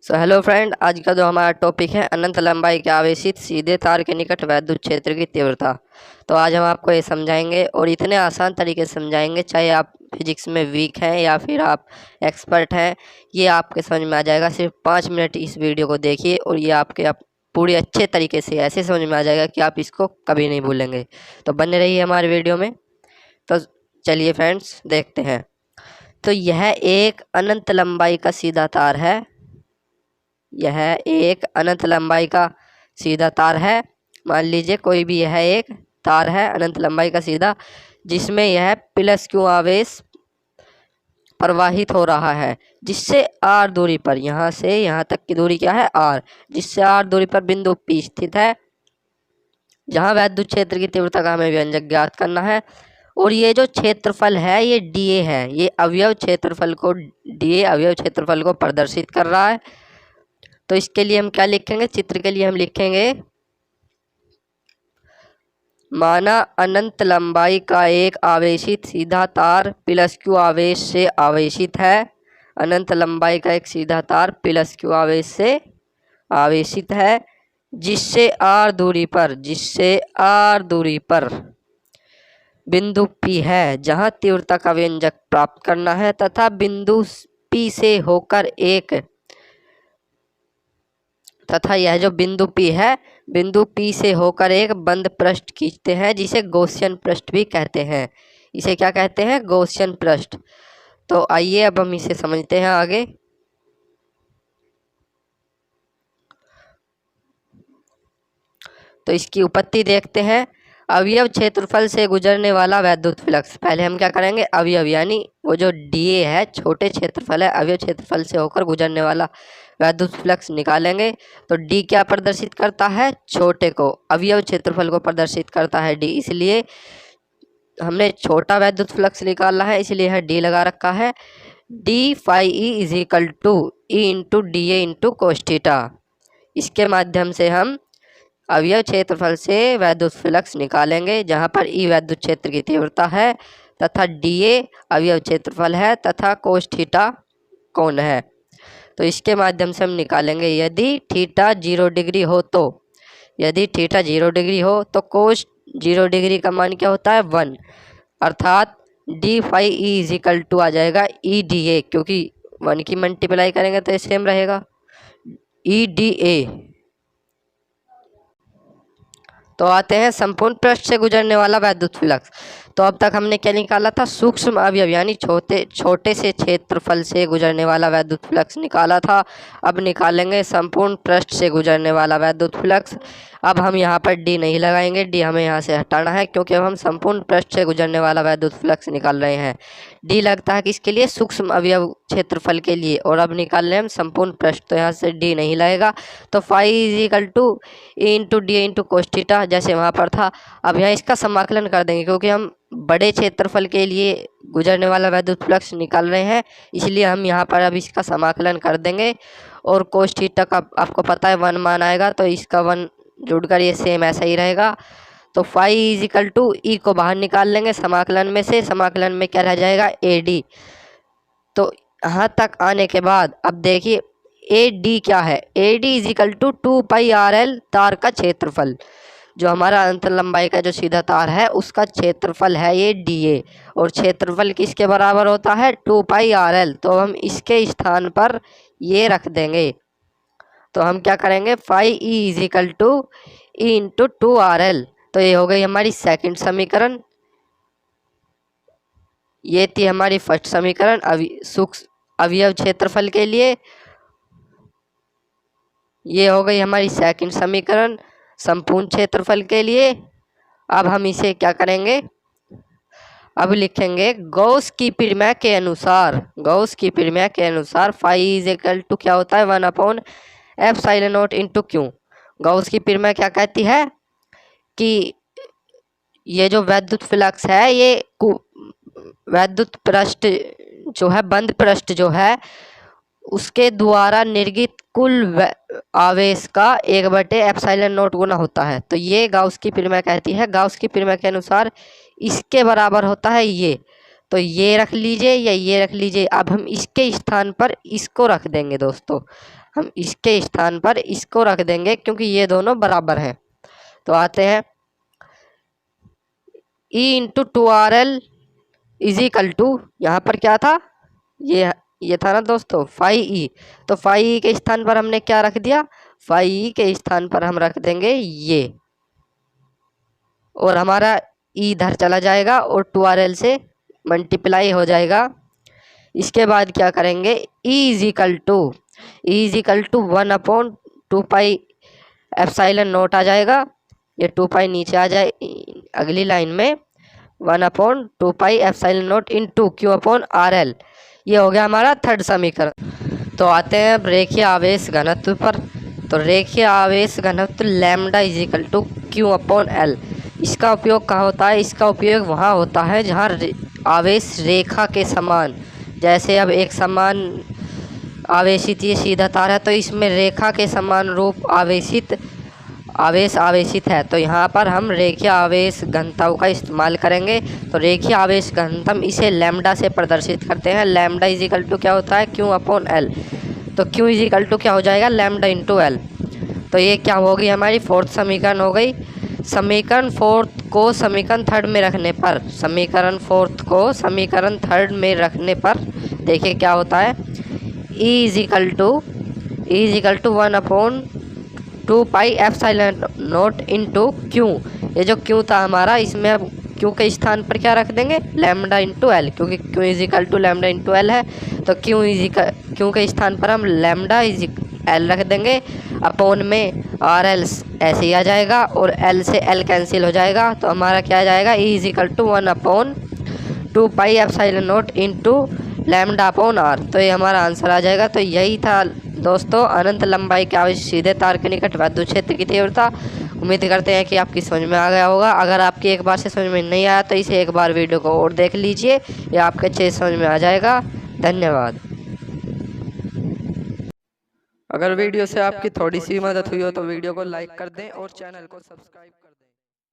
Hello friend, आज का जो हमारा टॉपिक है अनंत लंबाई के आवेशित सीधे तार के निकट वैद्युत क्षेत्र की तीव्रता। तो आज हम आपको ये समझाएंगे और इतने आसान तरीके से समझाएंगे, चाहे आप फिजिक्स में वीक हैं या फिर आप एक्सपर्ट हैं, ये आपके समझ में आ जाएगा। सिर्फ 5 मिनट इस वीडियो को देखिए और ये आपके आप पूरी अच्छे तरीके से ऐसे समझ में आ जाएगा कि आप इसको कभी नहीं भूलेंगे। तो बने रहिए हमारे वीडियो में। तो चलिए फ्रेंड्स, देखते हैं। तो यह एक अनंत लंबाई का सीधा तार है। यह एक अनंत लंबाई का सीधा तार है। मान लीजिए कोई भी यह एक तार है अनंत लंबाई का सीधा, जिसमें यह प्लस क्यू आवेश प्रवाहित हो रहा है, जिससे आर दूरी पर, यहाँ से यहाँ तक की दूरी क्या है, आर, जिससे आर दूरी पर बिंदु पी स्थित है, जहाँ वैद्युत क्षेत्र की तीव्रता का हमें व्यंजक ज्ञात करना है। और ये जो क्षेत्रफल है ये डीए है। ये अवयव क्षेत्रफल को, डीए अवयव क्षेत्रफल को प्रदर्शित कर रहा है। तो इसके लिए हम क्या लिखेंगे, चित्र के लिए हम लिखेंगे, माना अनंत लंबाई का एक आवेशित सीधा तार प्लस क्यू आवेश से आवेशित है। अनंत लंबाई का एक सीधा तार प्लस क्यू आवेश से आवेशित है, जिससे आर दूरी पर बिंदु P है, जहां तीव्रता का व्यंजक प्राप्त करना है, तथा बिंदु P से होकर एक, तथा यह जो बिंदु P है, बिंदु P से होकर एक बंद पृष्ठ खींचते हैं, जिसे गॉसियन पृष्ठ भी कहते हैं। इसे क्या कहते हैं, गॉसियन पृष्ठ। तो आइए अब हम इसे समझते हैं आगे। तो इसकी उत्पत्ति देखते हैं। अवयव क्षेत्रफल से गुजरने वाला वैद्युत फ्लक्स। पहले हम क्या करेंगे, अवयव यानी वो जो डीए है, छोटे क्षेत्रफल है, अवयव क्षेत्रफल से होकर गुजरने वाला वैद्युत फ्लक्स निकालेंगे। तो डी क्या प्रदर्शित करता है, छोटे को, अवयव क्षेत्रफल को प्रदर्शित करता है डी, इसलिए हमने छोटा वैद्युत फ्लक्स निकालना है, इसलिए यह डी लगा रखा है। D phi E is equal to E into D A into cos theta. इसके माध्यम से हम अवयव क्षेत्रफल से वैद्युत फ्लक्स निकालेंगे, जहां पर ई वैद्युत क्षेत्र की तीव्रता है, तथा डी ए अवयव क्षेत्रफल है, तथा कोस थीटा कोण है। तो इसके माध्यम से हम निकालेंगे, यदि थीटा 0 डिग्री हो तो, यदि थीटा 0 डिग्री हो तो कोस 0 डिग्री का मान क्या होता है, 1, अर्थात D phi E is equal to आ जाएगा ई डी ए, क्योंकि 1 की मल्टीप्लाई करेंगे तो ये सेम रहेगा, ई डी ए। तो आते हैं संपूर्ण पृष्ठ से गुजरने वाला वैद्युत फ्लक्स। तो अब तक हमने क्या निकाला था, सूक्ष्म अवयव यानी छोटे से क्षेत्रफल से गुजरने वाला वैद्युत फ्लक्स निकाला था। अब निकालेंगे संपूर्ण पृष्ठ से गुजरने वाला वैद्युत फ्लक्स। अब हम यहाँ पर डी नहीं लगाएंगे, डी हमें यहाँ से हटाना है, क्योंकि अब हम संपूर्ण पृष्ठ से गुजरने वाला वैद्युत फ्लक्स निकाल रहे हैं। डी लगता है किसके लिए, सूक्ष्म अवयव क्षेत्रफल के लिए। और अब निकाल रहे हैं हम संपूर्ण पृष्ठ, तो यहाँ से डी नहीं लगेगा। तो phi is equal to E into D into cos theta, जैसे वहाँ पर था। अब यहाँ इसका समाकलन कर देंगे, क्योंकि हम बड़े क्षेत्रफल के लिए गुजरने वाला वैद्युत फ्लक्स निकाल रहे हैं, इसलिए हम यहाँ पर अब इसका समाकलन कर देंगे। और कोस थीटा का आपको पता है 1 मान आएगा, तो इसका 1 जोड़कर ये सेम ऐसा ही रहेगा। तो फाई इज इक्वल टू ई को बाहर निकाल लेंगे समाकलन में से, समाकलन में क्या रह जाएगा, ए डी। तो यहाँ तक आने के बाद अब देखिए ए डी क्या है, A D is equal to 2 pi R L, तार का क्षेत्रफल, जो हमारा अंतर लंबाई का जो सीधा तार है उसका क्षेत्रफल है ये डी ए। और क्षेत्रफल किसके बराबर होता है, 2 पाई आर एल। तो हम इसके स्थान पर ये रख देंगे। तो हम क्या करेंगे, phi E is equal to E into 2 R L. तो ये हो गई हमारी सेकंड समीकरण। ये थी हमारी फर्स्ट समीकरण अवयव क्षेत्रफल के लिए। ये हो गई हमारी सेकंड समीकरण संपूर्ण क्षेत्रफल के लिए। अब हम इसे क्या करेंगे, अब लिखेंगे गॉस की परिमेय के अनुसार, गॉस की परिमेय के अनुसार फाई इज इक्वल टू क्या होता है, 1 epsilon naught into Q. Gauss की परिमेय क्या कहती है कि ये जो वैद्युत फ्लक्स है, ये वैद्युत पृष्ठ जो है, बंद पृष्ठ जो है, उसके द्वारा निर्गित कुल आवेश का 1/एप्सिलॉन नॉट गुना होता है। तो ये गाउस की परिमेय कहती है। गाउस की परिमेय के अनुसार इसके बराबर होता है ये। तो ये रख लीजिए या ये रख लीजिए। अब हम इसके स्थान पर इसको रख देंगे दोस्तों। हम इसके स्थान पर इसको रख देंगे क्योंकि ये दोनों बराबर हैं। तो आते हैं E into 2RL is equal to, यहाँ पर क्या था, ये था ना दोस्तों फाई ई। तो फाई ई के स्थान पर हमने क्या रख दिया, फाई ई के स्थान पर हम रख देंगे ये, और हमारा ई इधर चला जाएगा और 2RL से मल्टीप्लाई हो जाएगा। इसके बाद क्या करेंगे, E is equal to 1/2 pi epsilon naught आ जाएगा। ये 2 पाई नीचे आ जाए अगली लाइन में, 1/2 pi epsilon naught into Q/RL। ये हो गया हमारा थर्ड समीकरण। तो आते हैं अब रेखीय आवेश घनत्व पर। तो रेखीय आवेश घनत्व lambda is equal to Q/L। इसका उपयोग कहाँ होता है, इसका उपयोग वहाँ होता है जहाँ आवेश रेखा के समान, जैसे अब एक समान आवेशित ये सीधा तार है, तो इसमें रेखा के समान रूप आवेश आवेशित है। तो यहाँ पर हम रेखीय आवेश घनत्व का इस्तेमाल करेंगे। तो रेखीय आवेश घनत्व इसे लैम्डा से प्रदर्शित करते हैं। लैम्डा इज इक्वल टू क्या होता है, Q/L। तो Q इज इक्वल टू क्या हो जाएगा, लैम्डा इंटू L। तो ये क्या होगी, हमारी फोर्थ समीकरण हो गई। समीकरण फोर्थ को समीकरण थर्ड में रखने पर, समीकरण फोर्थ को समीकरण थर्ड में रखने पर देखिए क्या होता है, E is equal to 1/2 pi epsilon naught into Q। ये जो Q था हमारा, इसमें अब Q के स्थान पर क्या रख देंगे, लैम्डा इंटू L, क्योंकि Q is equal to lambda into L है। तो Q के स्थान पर हम लैम्डा इज L रख देंगे। अपोन में RL ऐसे ही आ जाएगा और L से L कैंसिल हो जाएगा। तो हमारा क्या आ जाएगा, E is equal to 1/2 pi epsilon naught into lambda upon R। तो ये हमारा आंसर आ जाएगा। तो यही था दोस्तों अनंत लंबाई के आवेश सीधे तार के निकट विद्युत क्षेत्र की तीव्रता। उम्मीद करते हैं कि आपकी समझ में आ गया होगा। अगर आपकी एक बार से समझ में नहीं आया तो इसे एक बार वीडियो को और देख लीजिए, या आपके अच्छे समझ में आ जाएगा। धन्यवाद। अगर वीडियो से आपकी थोड़ी सी मदद हुई हो तो वीडियो को लाइक कर दें और चैनल को सब्सक्राइब कर दें।